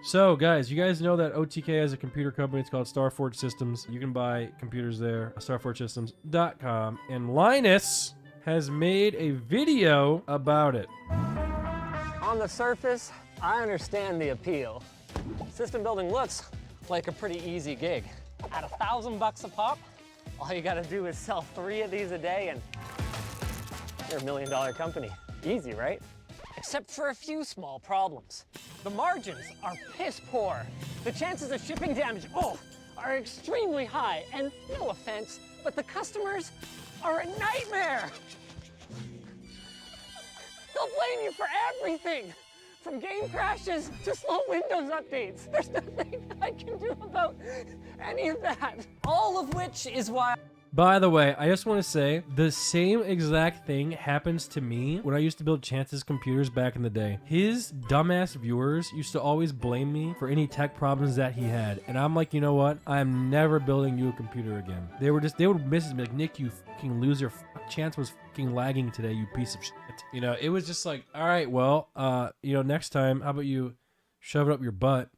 So, guys, you guys know that OTK has a computer company. It's called Starforge Systems. You can buy computers there, starforgesystems.com. And Linus has made a video about it. On the surface, I understand the appeal. System building looks like a pretty easy gig. At $1,000 a pop, all you gotta do is sell 3 of these a day and you're $1 million company. Easy, right? Except for a few small problems. The margins are piss poor. The chances of shipping damage, are extremely high. And no offense, but the customers are a nightmare. They'll blame you for everything, from game crashes to slow Windows updates. There's nothing I can do about any of that. All of which is why... By the way, I just want to say, the same exact thing happens to me when I used to build Chance's computers back in the day. His dumbass viewers used to always blame me for any tech problems that he had. And I'm like, you know what? I'm never building you a computer again. They would message me like, Nick, you fucking loser. Chance was fucking lagging today, you piece of shit. You know, it was just like, all right, well, next time, how about you shove it up your butt?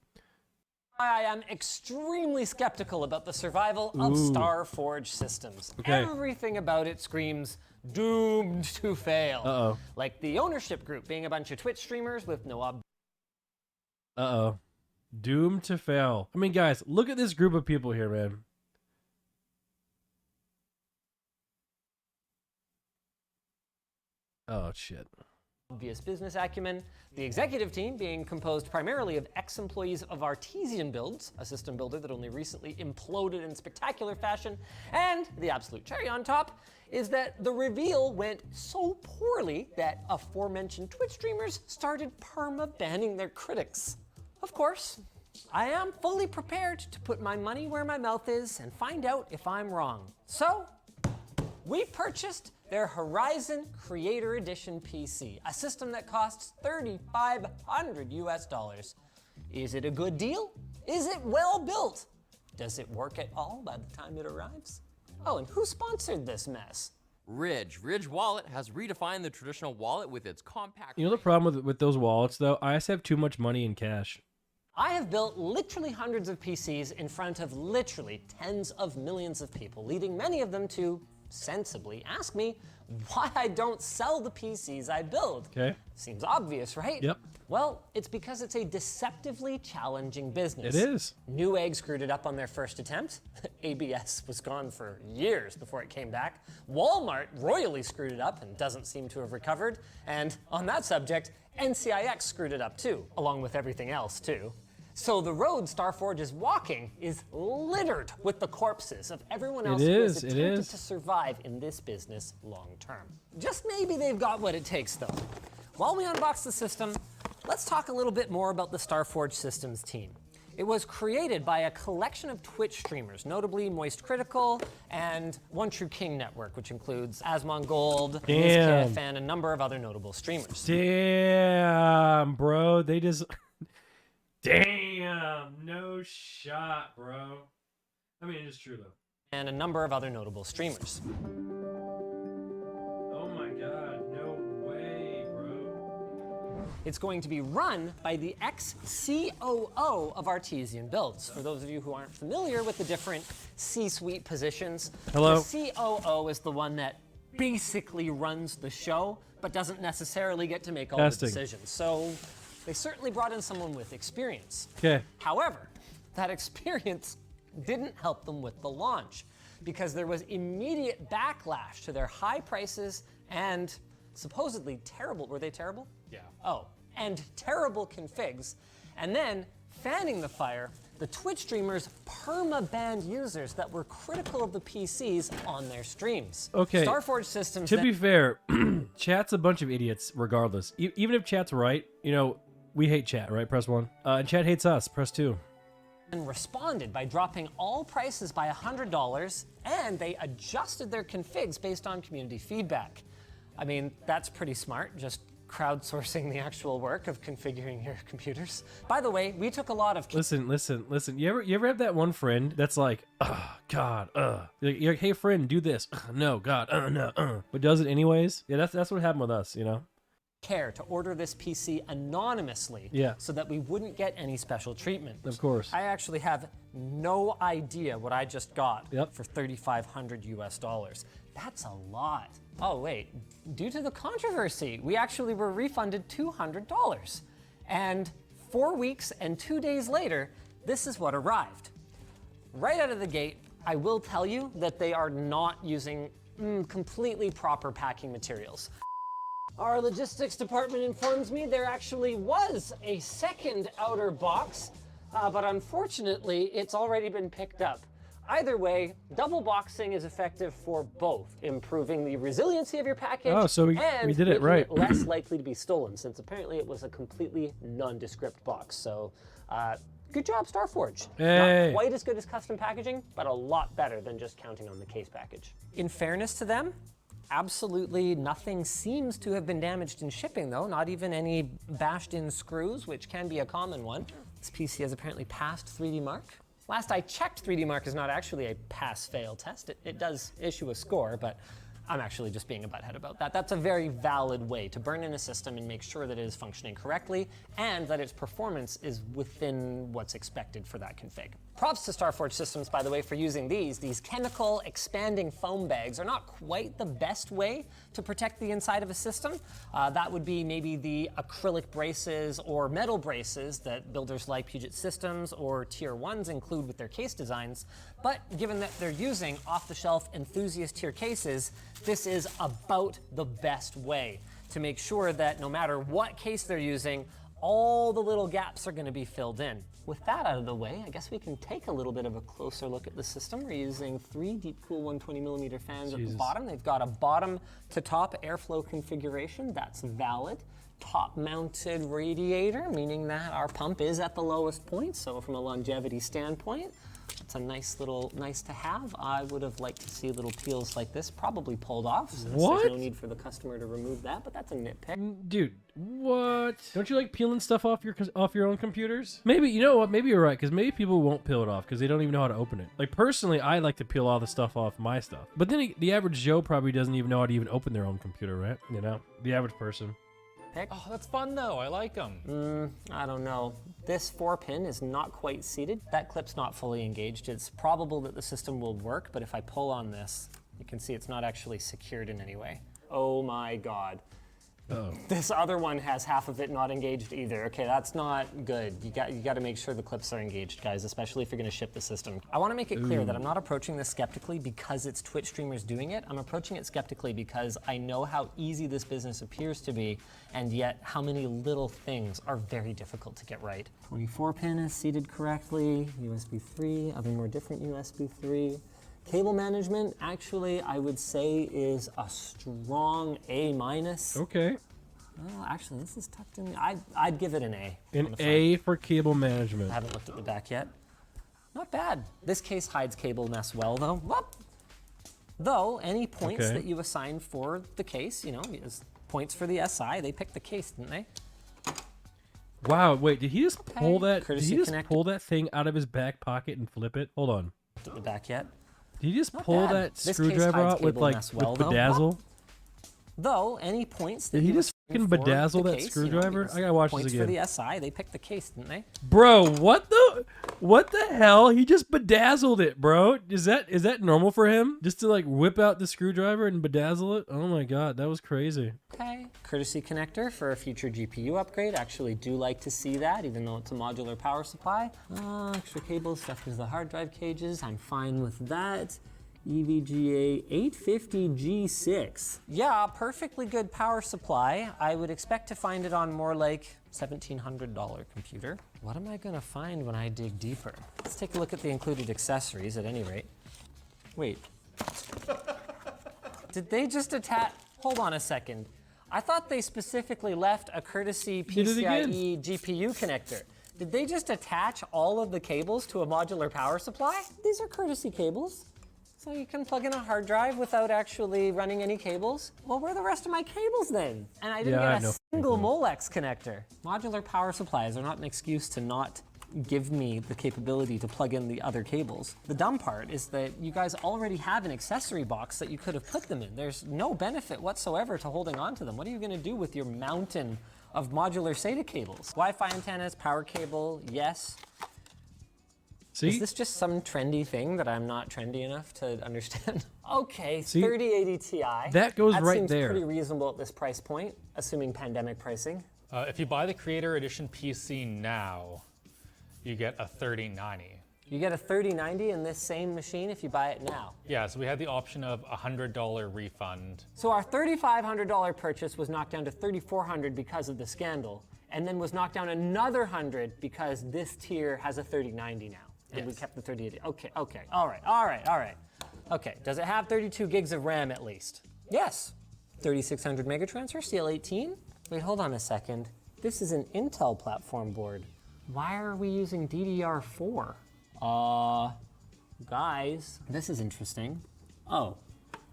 I am extremely skeptical about the survival of Starforge Systems. Okay. Everything about it screams doomed to fail. Uh-oh. Like the ownership group being a bunch of Twitch streamers with no Uh-oh. Doomed to fail. I mean, guys, look at this group of people here, man. Oh, shit. Obvious business acumen, the executive team being composed primarily of ex-employees of Artesian Builds, a system builder that only recently imploded in spectacular fashion, and the absolute cherry on top is that the reveal went so poorly that aforementioned Twitch streamers started perma-banning their critics. Of course, I am fully prepared to put my money where my mouth is and find out if I'm wrong. So, we purchased their Horizon Creator Edition PC, a system that costs $3,500 US. Is it a good deal? Is it well built? Does it work at all by the time it arrives? Oh, and who sponsored this mess? Ridge Wallet has redefined the traditional wallet with its compact... You know the problem with those wallets, though? I just have too much money in cash. I have built literally hundreds of PCs in front of literally tens of millions of people, leading many of them to sensibly ask me why I don't sell the PCs I build. Okay. Seems obvious, right? Yep. Well, it's because it's a deceptively challenging business. It is. Newegg screwed it up on their first attempt. ABS was gone for years before it came back. Walmart royally screwed it up and doesn't seem to have recovered. And on that subject, NCIX screwed it up too, along with everything else too. So the road Starforge is walking is littered with the corpses of everyone else who has attempted to survive in this business long term. Just maybe they've got what it takes though. While we unbox the system, let's talk a little bit more about the Starforge Systems team. It was created by a collection of Twitch streamers, notably Moist Critical and One True King Network, which includes Asmongold, Mizkif, and a number of other notable streamers. Damn, bro, they just... Damn, no shot, bro. I mean, it is true, though. And a number of other notable streamers. Oh my god, no way, bro. It's going to be run by the ex-COO of Artesian Builds. For those of you who aren't familiar with the different C-suite positions, hello. The COO is the one that basically runs the show, but doesn't necessarily get to make all the decisions. So they certainly brought in someone with experience. Okay. However, that experience didn't help them with the launch because there was immediate backlash to their high prices and supposedly terrible, were they terrible? Yeah. Oh, and terrible configs. And then, fanning the fire, the Twitch streamers perma-banned users that were critical of the PCs on their streams. Okay. Starforge Systems... To be fair, chat's a bunch of idiots regardless. Even if chat's right, you know, we hate chat, right? Press 1. And chat hates us. Press 2. And responded by dropping all prices by $100, and they adjusted their configs based on community feedback. I mean, that's pretty smart, just crowdsourcing the actual work of configuring your computers. By the way, we took a lot of... Listen. You ever have that one friend that's like, oh, God, You're like, hey, friend, do this. No, God, no, But does it anyways? Yeah, that's what happened with us, you know? care to order this PC anonymously so that we wouldn't get any special treatment. Of course. I actually have no idea what I just got for $3,500 US. That's a lot. Oh wait, due to the controversy, we actually were refunded $200. And 4 weeks and 2 days later, this is what arrived. Right out of the gate, I will tell you that they are not using completely proper packing materials. Our logistics department informs me there actually was a second outer box, but unfortunately, it's already been picked up. Either way, double boxing is effective for both, improving the resiliency of your package and we did it right. less likely to be stolen, since apparently it was a completely nondescript box. So, good job, Starforge. Hey. Not quite as good as custom packaging, but a lot better than just counting on the case package. In fairness to them, absolutely nothing seems to have been damaged in shipping, though, not even any bashed in screws, which can be a common one. This PC has apparently passed 3D Mark. Last I checked, 3D Mark is not actually a pass-fail test. It does issue a score, but I'm actually just being a butthead about that. That's a very valid way to burn in a system and make sure that it is functioning correctly and that its performance is within what's expected for that config. Props to Starforge Systems, by the way, for using these chemical expanding foam bags are not quite the best way to protect the inside of a system. That would be maybe the acrylic braces or metal braces that builders like Puget Systems or Tier 1s include with their case designs. But given that they're using off-the-shelf enthusiast tier cases, this is about the best way to make sure that no matter what case they're using, all the little gaps are going to be filled in. With that out of the way, I guess we can take a little bit of a closer look at the system. We're using 3 deep cool 120mm fans at the bottom. They've got a bottom to top airflow configuration. That's valid. Top mounted radiator, meaning that our pump is at the lowest point. So from a longevity standpoint, it's a nice to have. I would have liked to see little peels like this probably pulled off, since there's no need for the customer to remove that, but that's a nitpick. Dude, what? Don't you like peeling stuff off your own computers? Maybe, you know what, maybe you're right, because maybe people won't peel it off because they don't even know how to open it. Like, personally, I like to peel all the stuff off my stuff. But then the average Joe probably doesn't even know how to even open their own computer, right? You know, the average person. Oh, that's fun though. I like them. I don't know. This 4-pin is not quite seated. That clip's not fully engaged. It's probable that the system will work, but if I pull on this, you can see it's not actually secured in any way. Oh my God. This other one has half of it not engaged either. Okay, that's not good. You got to make sure the clips are engaged, guys, especially if you're going to ship the system. I want to make it clear that I'm not approaching this skeptically because it's Twitch streamers doing it. I'm approaching it skeptically because I know how easy this business appears to be, and yet how many little things are very difficult to get right. 24-pin is seated correctly, USB 3, other more different USB 3. Cable management, actually, I would say is a strong A-. Okay. Oh, actually, this is tucked in. I'd give it an A. An A for cable management. I haven't looked at the back yet. Not bad. This case hides cable mess well, though. Whoop. Though, any points that you assign for the case, you know, is points for the SI. They picked the case, didn't they? Wow, wait, did he just pull that? Courtesy Did he just connector. pull that thing out of his back pocket and flip it? Hold on. Looked at the back yet? Did he just Not pull bad. that This case screwdriver hides out with cable like mess well, though. bedazzle? Though, any points that Did he you just assign fucking for bedazzle the that case, screwdriver? because I gotta watch points this again. for the SI, they picked the case, didn't they? Bro, what the hell? He just bedazzled it, bro. Is that normal for him? Just to like whip out the screwdriver and bedazzle it? Oh my God, that was crazy. Okay. Courtesy connector for a future GPU upgrade. Actually do like to see that, even though it's a modular power supply. Extra cables, stuff is the hard drive cages. I'm fine with that. EVGA 850G6. Yeah, perfectly good power supply. I would expect to find it on more like $1,700 computer. What am I gonna find when I dig deeper? Let's take a look at the included accessories at any rate. Wait. Did they just attach? Hold on a second. I thought they specifically left a courtesy PCIe GPU connector. Did they just attach all of the cables to a modular power supply? These are courtesy cables. So you can plug in a hard drive without actually running any cables? Well, where are the rest of my cables then? And I didn't get a single Molex connector. Modular power supplies are not an excuse to not give me the capability to plug in the other cables. The dumb part is that you guys already have an accessory box that you could have put them in. There's no benefit whatsoever to holding on to them. What are you gonna do with your mountain of modular SATA cables? Wi-Fi antennas, power cable, yes. See? Is this just some trendy thing that I'm not trendy enough to understand? Okay, See? 3080 Ti. That goes right seems there. pretty reasonable at this price point, assuming pandemic pricing. If you buy the Creator Edition PC now, you get a 3090. You get a 3090 in this same machine if you buy it now. Yeah, so we had the option of a $100 refund. So our $3,500 purchase was knocked down to $3,400 because of the scandal, and then was knocked down another $100 because this tier has a 3090 now. And we kept the 3080. Okay, all right. Okay, does it have 32 gigs of RAM at least? Yes. 3600 megatransfer, CL18? Wait, hold on a second. This is an Intel platform board. Why are we using DDR4? Guys, this is interesting. Oh,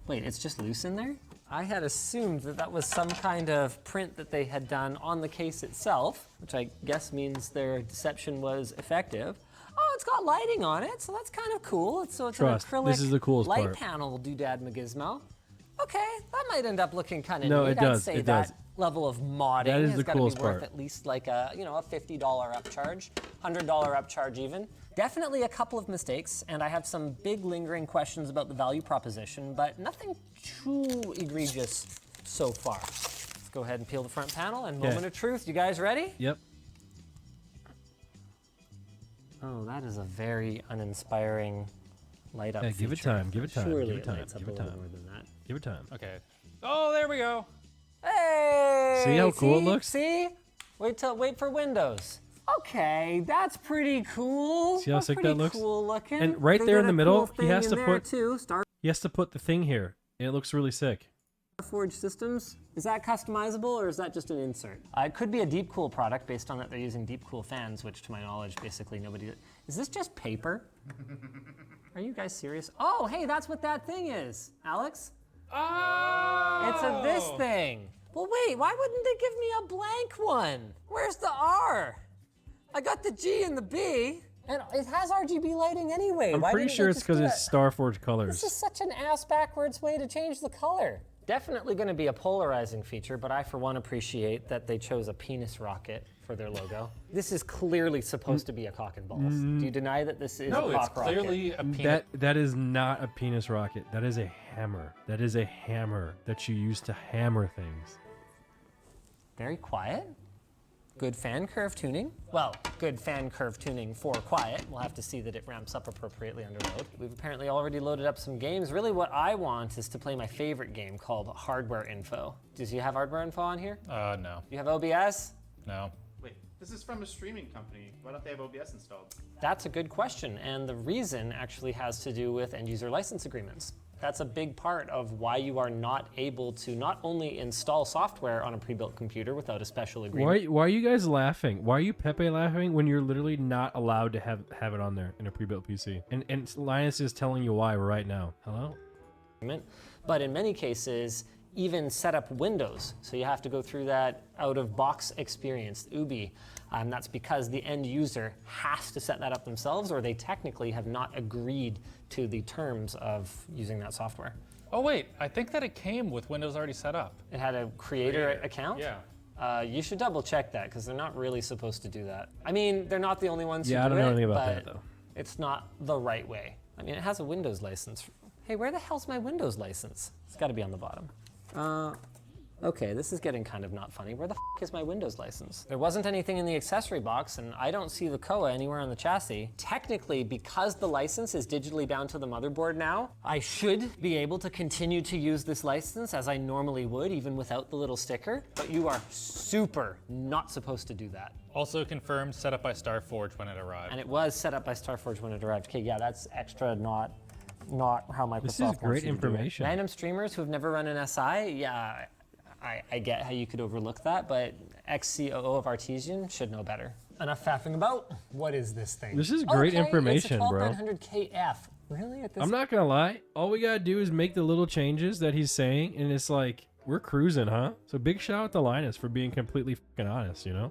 wait, it's just loose in there? I had assumed that that was some kind of print that they had done on the case itself, which I guess means their deception was effective. Oh, it's got lighting on it, so that's kind of cool. So it's Trust, an acrylic this is the coolest light part. panel doodad magizmo. Okay, that might end up looking kind of No, neat. it does, I'd say it that does. level of modding That is has the got to be coolest worth part. at least like a, a $50 upcharge, $100 upcharge even. Definitely a couple of mistakes, and I have some big lingering questions about the value proposition, but nothing too egregious so far. Let's go ahead and peel the front panel and moment of truth. You guys ready? Yep. Oh, that is a very uninspiring light up Yeah, give it feature. time, give it time, Surely give it it time, lights up give a it little time. more than that. Give it time. Okay. Oh, there we go. Hey! See how cool it see? looks? See? Wait for Windows. Okay, that's pretty cool. See how That's sick pretty that looks? Cool looking. And right They there in did the a middle, cool he thing has in to there put- too. He has to put the thing here. It looks really sick. Starforge systems. Is that customizable or is that just an insert? It could be a deep cool product based on that they're using deep cool fans, which to my knowledge, basically nobody. Is this just paper? Are you guys serious? Oh, hey, that's what that thing is, Alex. Oh! It's this thing. Well, wait, why wouldn't they give me a blank one? Where's the R? I got the G and the B, and it has RGB lighting anyway. I'm Why pretty didn't sure they it's just because do it's it? Starforge colors. This is such an ass backwards way to change the color. Definitely going to be a polarizing feature, but I for one appreciate that they chose a penis rocket for their logo. This is clearly supposed to be a cock and balls. Do you deny that this is No, a it's cock rocket? clearly a peanut. That is not a penis rocket. That is a hammer. That is a hammer that you use to hammer things. Very quiet. Good fan curve tuning. Well, good fan curve tuning for quiet. We'll have to see that it ramps up appropriately under load. We've apparently already loaded up some games. Really what I want is to play my favorite game called Hardware Info. Does you have Hardware Info on here? No. You have OBS? No. Wait, this is from a streaming company. Why don't they have OBS installed? That's a good question, and the reason actually has to do with end user license agreements. That's a big part of why you are not able to not only install software on a pre-built computer without a special agreement. Why are you guys laughing? Why are you Pepe laughing when you're literally not allowed to have it on there in a pre-built PC? And Linus is telling you why right now. Hello? But in many cases, even set up Windows. So you have to go through that out-of-box experience, UBI. That's because the end user has to set that up themselves, or they technically have not agreed to the terms of using that software. Oh, wait. I think that it came with Windows already set up. It had a creator account? Yeah. You should double check that, because they're not really supposed to do that. I mean, they're not the only ones who do it. Yeah, I don't know anything about but that, though. It's not the right way. I mean, it has a Windows license. Hey, where the hell's my Windows license? It's got to be on the bottom. Okay, this is getting kind of not funny. Where the f is my Windows license? There wasn't anything in the accessory box, and I don't see the COA anywhere on the chassis. Technically, because the license is digitally bound to the motherboard now, I should be able to continue to use this license as I normally would, even without the little sticker, but you are super not supposed to do that. Also confirmed, set up by Starforge when it arrived. And it was set up by Starforge when it arrived. Okay, yeah, that's extra not how Microsoft This is wants great you to do it. information. Random streamers who've never run an SI, yeah, I get how you could overlook that, but ex-COO of Artesian should know better. Enough faffing about. What is this thing? This is great information, bro. It's a 12900KF. Really? At this I'm not gonna lie. All we gotta do is make the little changes that he's saying, and it's like, we're cruising, huh? So big shout out to Linus for being completely fucking honest, you know?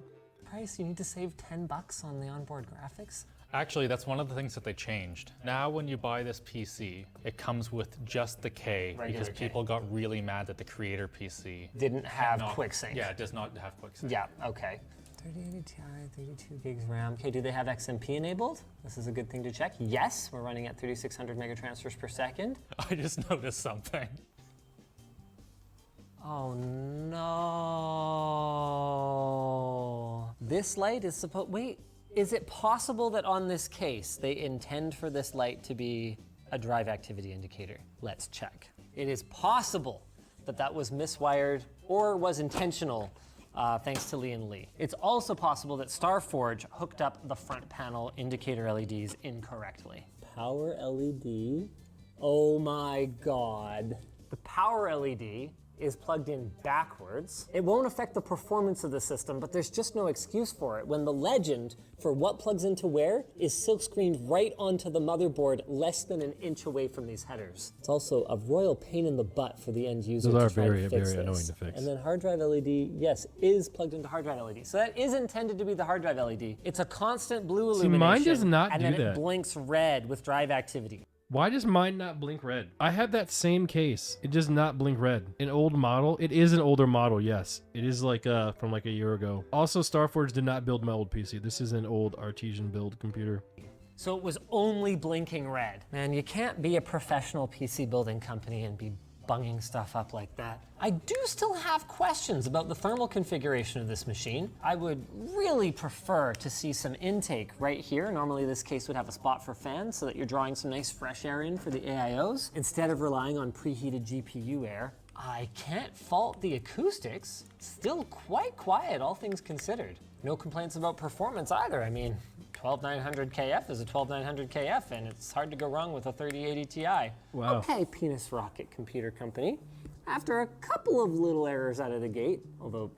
price? You need to save 10 bucks on the onboard graphics? Actually, that's one of the things that they changed. Now when you buy this PC, it comes with just the K because Regular K. people got really mad that the creator PC Didn't have not- quick sync. Yeah, it does not have quick sync. Yeah, okay. 3080 Ti, 32 gigs RAM. Okay, do they have XMP enabled? This is a good thing to check. Yes, we're running at 3600 megatransfers per second. I just noticed something. Oh no. This light is supposed, wait, is it possible that on this case they intend for this light to be a drive activity indicator? Let's check. It is possible that that was miswired or was intentional, thanks to Lee and Lee. It's also possible that Starforge hooked up the front panel indicator LEDs incorrectly. Power LED, oh my God. The power LED is plugged in backwards. It won't affect the performance of the system, but there's just no excuse for it when the legend for what plugs into where is silk screened right onto the motherboard less than an inch away from these headers. It's also a royal pain in the butt for the end user Those to are try very, to fix very this. annoying to fix. And then hard drive LED, yes, is plugged into hard drive LED. So that is intended to be the hard drive LED. It's a constant blue illumination. mine does not and do then that. it blinks red with drive activity. Why does mine not blink red? I have that same case. It does not blink red. An old model. It is an older model, yes. It is like from like a year ago. Also, Starforge did not build my old PC. This is an old artisan build computer. So it was only blinking red. Man, you can't be a professional PC building company and be bunging stuff up like that. I do still have questions about the thermal configuration of this machine. I would really prefer to see some intake right here. Normally this case would have a spot for fans so that you're drawing some nice fresh air in for the AIOs instead of relying on preheated GPU air. I can't fault the acoustics. Still quite quiet, all things considered. No complaints about performance either. I mean, 12900 KF is a 12900 KF, and it's hard to go wrong with a 3080 Ti. Wow. Okay, Penis Rocket Computer Company. After a couple of little errors out of the gate, although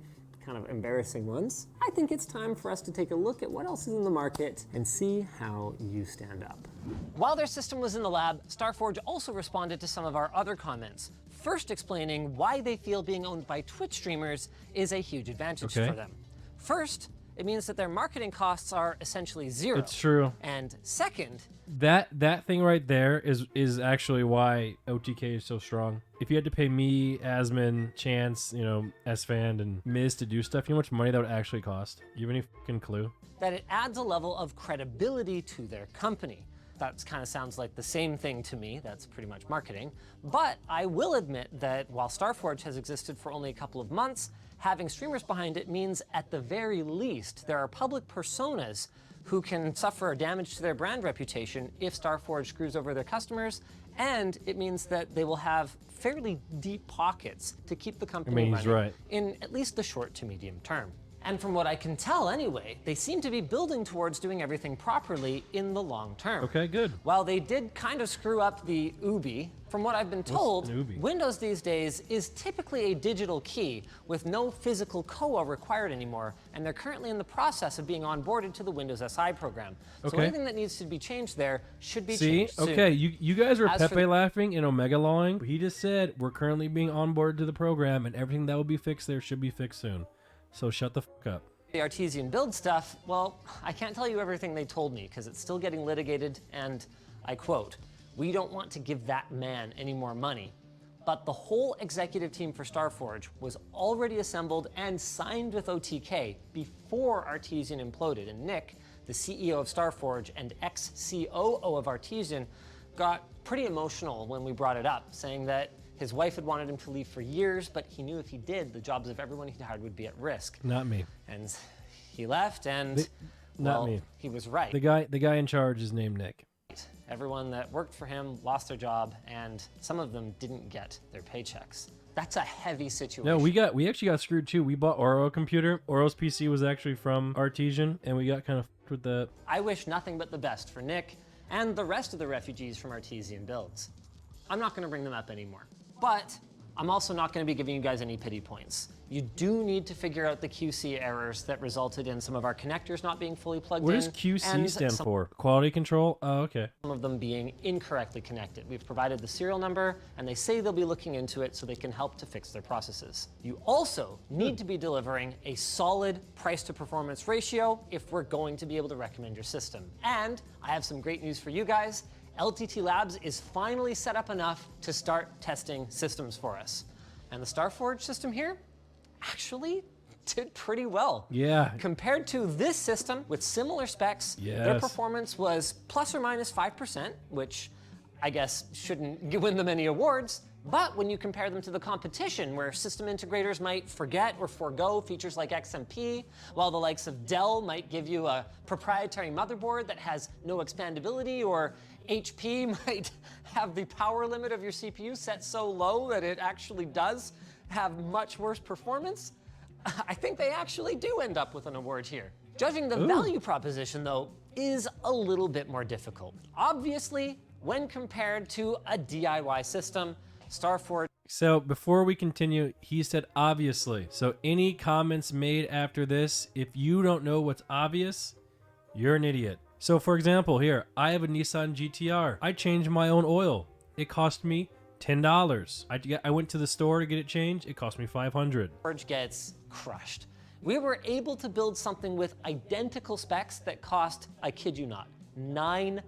kind of embarrassing ones, I think it's time for us to take a look at what else is in the market and see how you stand up. While their system was in the lab, Starforge also responded to some of our other comments, first explaining why they feel being owned by Twitch streamers is a huge advantage for them. First, it means that their marketing costs are essentially zero. It's true. And second, That thing right there is actually why OTK is so strong. If you had to pay me, Asman, Chance, you know, S-Fan, and Miz to do stuff, you know how much money that would actually cost? You have any fucking clue? that it adds a level of credibility to their company. That kind of sounds like the same thing to me. That's pretty much marketing. But I will admit that while Starforge has existed for only a couple of months, having streamers behind it means at the very least there are public personas who can suffer damage to their brand reputation if Starforge screws over their customers, and it means that they will have fairly deep pockets to keep the company running in at least the short to medium term. And from what I can tell anyway, they seem to be building towards doing everything properly in the long term. Okay, good. While they did kind of screw up the Ubi, from what I've been told, Windows these days is typically a digital key with no physical COA required anymore, and they're currently in the process of being onboarded to the Windows SI program. So anything that needs to be changed there should be changed soon. Okay, you guys are Pepe laughing and Omega lawing. He just said we're currently being onboarded to the program, and everything that will be fixed there should be fixed soon. So shut the fuck up. The Artesian build stuff, well, I can't tell you everything they told me because it's still getting litigated, and I quote, "We don't want to give that man any more money." But the whole executive team for Starforge was already assembled and signed with OTK before Artesian imploded, and Nick, the CEO of Starforge and ex-COO of Artesian, got pretty emotional when we brought it up, saying that his wife had wanted him to leave for years, but he knew if he did, the jobs of everyone he hired would be at risk. Not me. And he left, and not me. He was right. The guy in charge is named Nick. Everyone that worked for him lost their job, and some of them didn't get their paychecks. That's a heavy situation. No, we actually got screwed too. We bought Oro a computer. Oro's PC was actually from Artesian, and we got kind of f***ed with that. I wish nothing but the best for Nick and the rest of the refugees from Artesian builds. I'm not going to bring them up anymore. But I'm also not going to be giving you guys any pity points. You do need to figure out the QC errors that resulted in some of our connectors not being fully plugged What in. does QC and stand some for? Quality control? Oh, okay. of them being incorrectly connected. We've provided the serial number, and they say they'll be looking into it so they can help to fix their processes. You also need to be delivering a solid price to performance ratio if we're going to be able to recommend your system. And I have some great news for you guys. LTT Labs is finally set up enough to start testing systems for us. And the Starforge system here actually did pretty well. Yeah. Compared to this system with similar specs, their Yes. performance was plus or minus 5%, which I guess shouldn't win them any awards. But when you compare them to the competition, where system integrators might forget or forego features like XMP, while the likes of Dell might give you a proprietary motherboard that has no expandability, or HP might have the power limit of your CPU set so low that it actually does have much worse performance, I think they actually do end up with an award here. Judging the value proposition, though, is a little bit more difficult. Obviously, when compared to a DIY system, Starforge So before we continue, he said obviously. So any comments made after this, if you don't know what's obvious, you're an idiot. So for example, here, I have a Nissan GTR. I changed my own oil. It cost me $10. I went to the store to get it changed. It cost me $500. gets crushed. We were able to build something with identical specs that cost, I kid you not, $900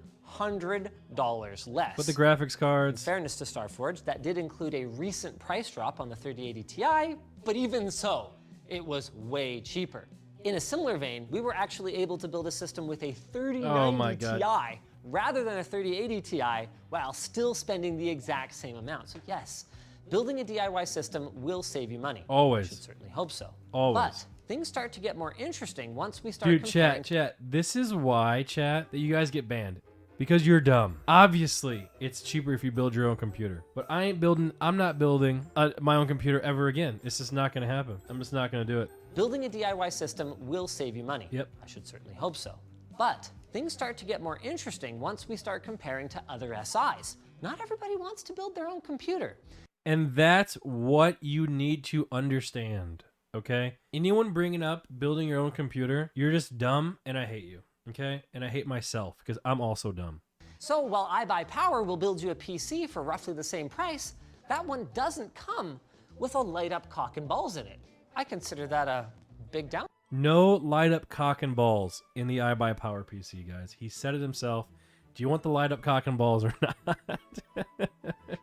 less. But the graphics In cards. fairness to Starforge, that did include a recent price drop on the 3080 Ti, but even so, it was way cheaper. In a similar vein, we were actually able to build a system with a 3090 Ti rather than a 3080 Ti while still spending the exact same amount. So yes, building a DIY system will save you money. Always. I should certainly hope so. Always. But things start to get more interesting once we start Dude, comparing. chat. This is why, chat, that you guys get banned. Because you're dumb. Obviously, it's cheaper if you build your own computer. But I'm not building my own computer ever again. It's just not going to happen. I'm just not going to do it. Building a DIY system will save you money. Yep. I should certainly hope so. But things start to get more interesting once we start comparing to other SIs. Not everybody wants to build their own computer. And that's what you need to understand, okay? Anyone bringing up building your own computer, you're just dumb, and I hate you, okay? And I hate myself, because I'm also dumb. So while iBuyPower will build you a PC for roughly the same price, that one doesn't come with a light-up cock and balls in it. I consider that a big down. No light-up cock and balls in the iBuyPower PC, guys. He said it himself. Do you want the light-up cock and balls or not?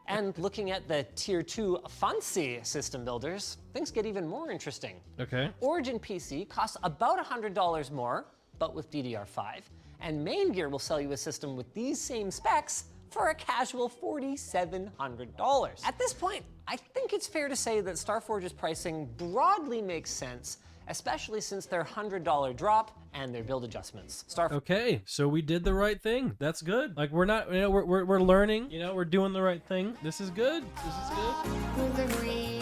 And looking at the Tier 2 fancy system builders, things get even more interesting. Okay. Origin PC costs about $100 more, but with DDR5. And Main Gear will sell you a system with these same specs for a casual $4,700. At this point, I think it's fair to say that Starforge's pricing broadly makes sense, especially since their $100 drop and their build adjustments. Okay, so we did the right thing. That's good. Like, we're not, we're learning, we're doing the right thing. This is good. This is good.